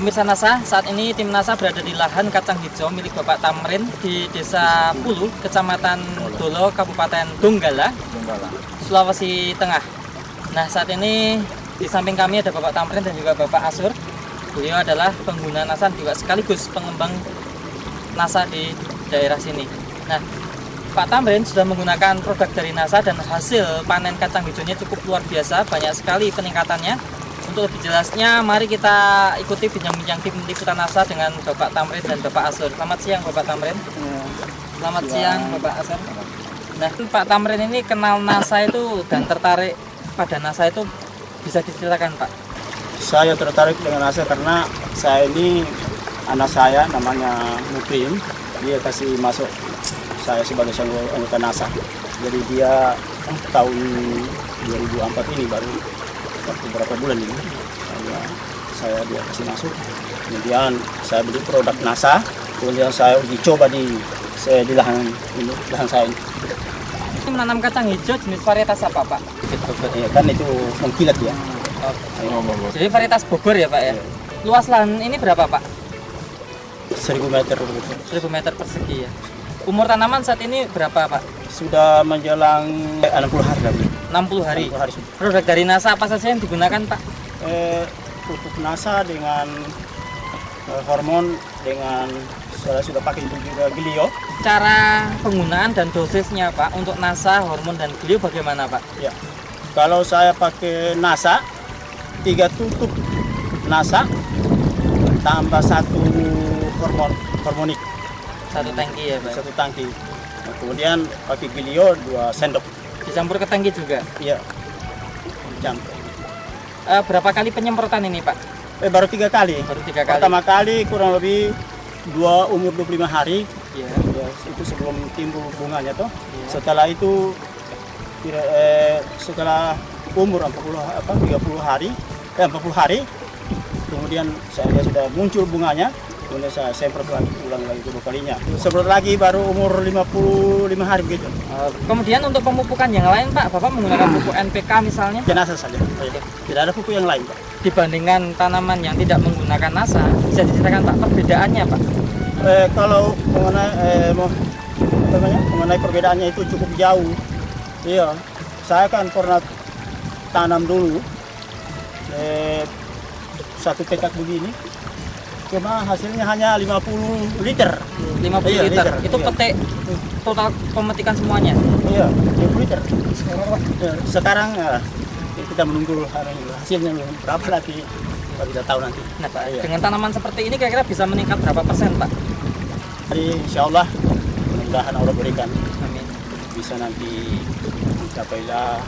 Pemirsa NASA, saat ini tim NASA berada di lahan kacang hijau milik Bapak Tamrin di Desa Pulu, Kecamatan Dolo, Kabupaten Donggala, Sulawesi Tengah. Nah, saat ini di samping kami ada Bapak Tamrin dan juga Bapak Asur. Beliau adalah pengguna NASA juga sekaligus pengembang NASA di daerah sini. Nah, Pak Tamrin sudah menggunakan produk dari NASA dan hasil panen kacang hijaunya cukup luar biasa, banyak sekali peningkatannya. Untuk lebih jelasnya, mari kita ikuti bincang-bincang tim liputan NASA dengan Bapak Tamrin dan Bapak Asur. Selamat siang Bapak Tamrin. Selamat siang Bapak Asur. Nah, Pak Tamrin ini kenal NASA itu dan tertarik pada NASA itu bisa diceritakan Pak? Saya tertarik dengan NASA karena saya ini anak saya namanya Mukrim, dia kasih masuk saya sebagai anggota NASA. Jadi dia tahun 2004 ini baru beberapa bulan ini dia kasih masuk. Kemudian saya beli produk NASA, kemudian saya uji coba di lahan saya ini. Menanam kacang hijau jenis varietas apa Pak? Ya, kan itu mengkilat ya. Jadi varietas Bogor ya Pak ya? Luas lahan ini berapa Pak? 1000 meter. 1000 meter persegi ya. Umur tanaman saat ini berapa Pak? Sudah menjelang 60 hari lagi. 60 hari. 60 hari sudah. Produk dari NASA apa saja yang digunakan Pak? Pupuk NASA dengan hormon, dengan saya sudah pakai juga Glio. Cara penggunaan dan dosisnya Pak untuk NASA, hormon dan Glio bagaimana Pak? Ya. Kalau saya pakai NASA 3 tutup NASA tambah 1 hormonik. 1 tangki ya Pak? 1 tangki. Nah, kemudian pakai Glio 2 sendok. Dicampur ke tangki juga? Iya. Campur. Berapa kali penyemprotan ini Pak? Baru 3 kali. Baru 3 kali. Pertama kali kurang lebih umur 25 hari. Iya. Ya, itu sebelum timbul bunganya toh. Iya. Setelah itu setelah umur 30 hari, 40 hari, kemudian dia sudah muncul bunganya. Kemudian saya semprot lagi, ulang lagi kedua kalinya. Semprot lagi baru umur 55 hari begitu. Kemudian untuk pemupukan yang lain Pak, Bapak menggunakan pupuk NPK misalnya? NASA saja. Tidak ada pupuk yang lain Pak. Dibandingkan tanaman yang tidak menggunakan NASA, bisa diceritakan Pak perbedaannya Pak? Kalau mengenai perbedaannya itu cukup jauh. Iya, saya kan pernah tanam dulu 1 petak begini. Cuma hasilnya hanya 50 liter. 50 liter. Itu iya. petik total pemetikan semuanya. Iya, 50 liter. Sekarang kita menunggu hasilnya berapa nanti, kita tidak tahu nanti. Nah, Pak, iya. dengan tanaman seperti ini kira-kira bisa meningkat berapa persen, Pak? Jadi insya Allah, mudah-mudahan Allah berikan. Amin. Bisa nanti mencapailah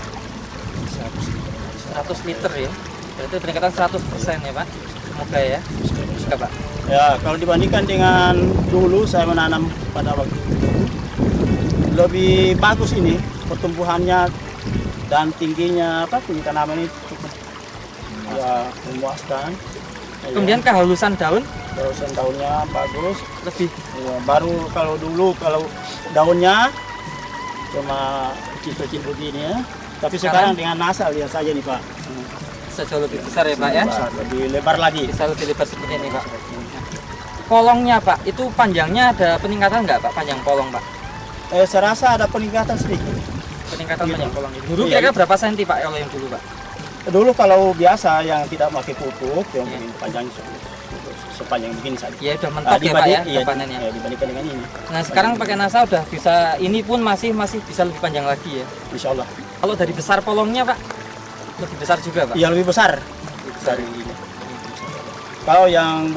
100 liter ya. Berarti peningkatan 100% ya, Pak. Semoga ya. Semoga, Pak. Ya, kalau dibandingkan dengan dulu saya menanam pada waktu itu, lebih bagus ini pertumbuhannya dan tingginya tinggi tanaman ini cukup ya memuaskan. Kemudian kehalusan daun? Kehalusan daunnya bagus. Lebih. Ya, baru kalau dulu daunnya cuma kecil-kecil begini ya. Tapi sekarang dengan NASA lihat saja nih Pak. Bisa jauh lebih besar ya Pak ya? Besar, lebih lebar lagi. Bisa lebih lebar seperti ini Pak. Polongnya Pak, itu panjangnya ada peningkatan nggak Pak? Panjang polong Pak? Saya rasa ada peningkatan sedikit. Peningkatan Gitu. panjang polong itu. Dulu Iya. kira-kira berapa senti Pak kalau yang dulu Pak? Dulu kalau biasa yang tidak pakai pupuk, yang panjang sepanjang begini saja. Ya udah mentok ya Pak ya, iya, panennya. ya, dibandingkan dengan ini. Nah sekarang pakai NASA udah bisa, ini pun masih bisa lebih panjang lagi ya. Insya Allah. Kalau dari besar polongnya Pak, lebih besar juga Pak? Iya lebih besar. Dari ini. Kalau yang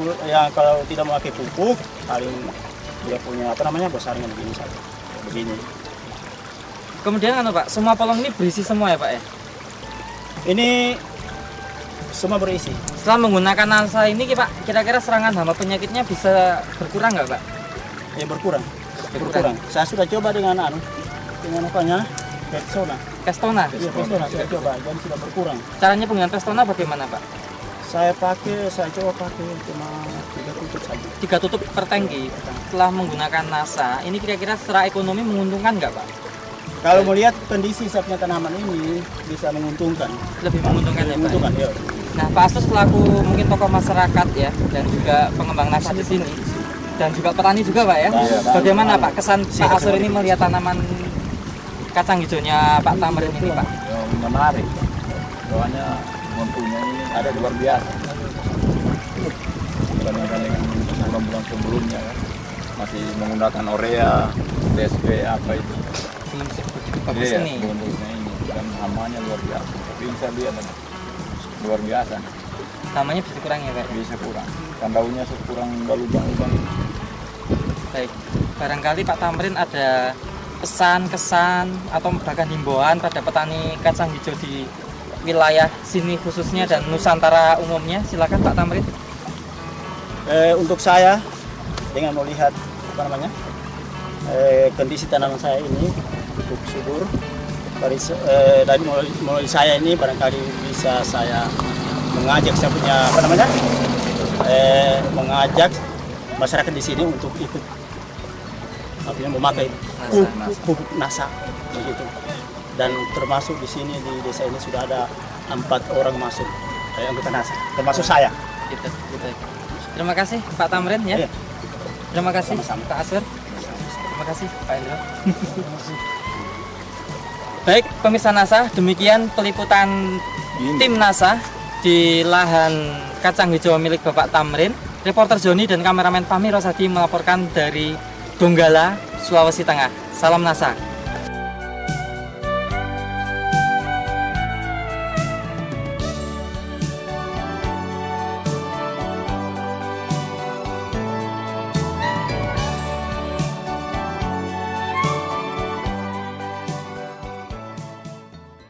kalau tidak memakai pupuk, paling dia punya besarnya begini saja. Begini. Kemudian Pak, semua polong ini berisi semua ya Pak ya? Ini semua berisi. setelah menggunakan NASA ini Pak, kira-kira serangan hama penyakitnya bisa berkurang nggak Pak? Ya berkurang. Saya sudah coba dengan Pestona. Pestona? Iya, Pestona saya coba dan sudah berkurang. Caranya penggunaan Pestona bagaimana Pak? Saya coba pakai cuma 3 tutup saja. 3 tutup per tangki. Setelah menggunakan NASA, ini kira-kira secara ekonomi menguntungkan nggak Pak? Kalau melihat kondisi saya punya tanaman ini bisa menguntungkan. Lebih menguntungkan ya Pak? Menguntungkan, ya. Nah, Pak Astur selaku mungkin tokoh masyarakat ya dan juga pengembang nasa di sini dan juga petani juga Pak ya. Iya, Bagaimana Pak kesan Pak Astur ini melihat tanaman kacang hijaunya Pak Tamrin ini Pak? Yang menarik, soalnya mempunyai ada luar biasa. Dibandingkan dengan bulan-bulan sebelumnya kan, masih menggunakan urea, DSP apa itu. Belum sebegitu bagus Iya, ini. belum bagusnya ini dan hamanya luar biasa. Tapi bisa lihat luar biasa, Namanya bisa kurang ya Pak? bisa kurang. Kan daunnya kurang lubang-lubang. Baik, barangkali Pak Tamrin ada pesan, kesan, atau bahkan himbauan pada petani kacang hijau di wilayah sini khususnya dan Nusantara umumnya. Silakan Pak Tamrin. Untuk saya dengan melihat apa namanya kondisi tanaman saya ini cukup subur. Dari mulai saya ini barangkali bisa saya mengajak saya punya apa namanya mengajak masyarakat di sini untuk ikut artinya memakai pupuk nasa begitu. Dan termasuk di sini di desa ini sudah ada 4 orang masuk anggota nasa termasuk saya. Gitu. Terima kasih Pak Tamrin ya. Iya. Terima kasih Sama-sama. Pak Astur. Terima kasih Pak Indro. Baik, pemirsa NASA, demikian peliputan tim NASA di lahan kacang hijau milik Bapak Tamrin. Reporter Joni dan kameramen Fahmi Rosadi melaporkan dari Donggala, Sulawesi Tengah. Salam NASA.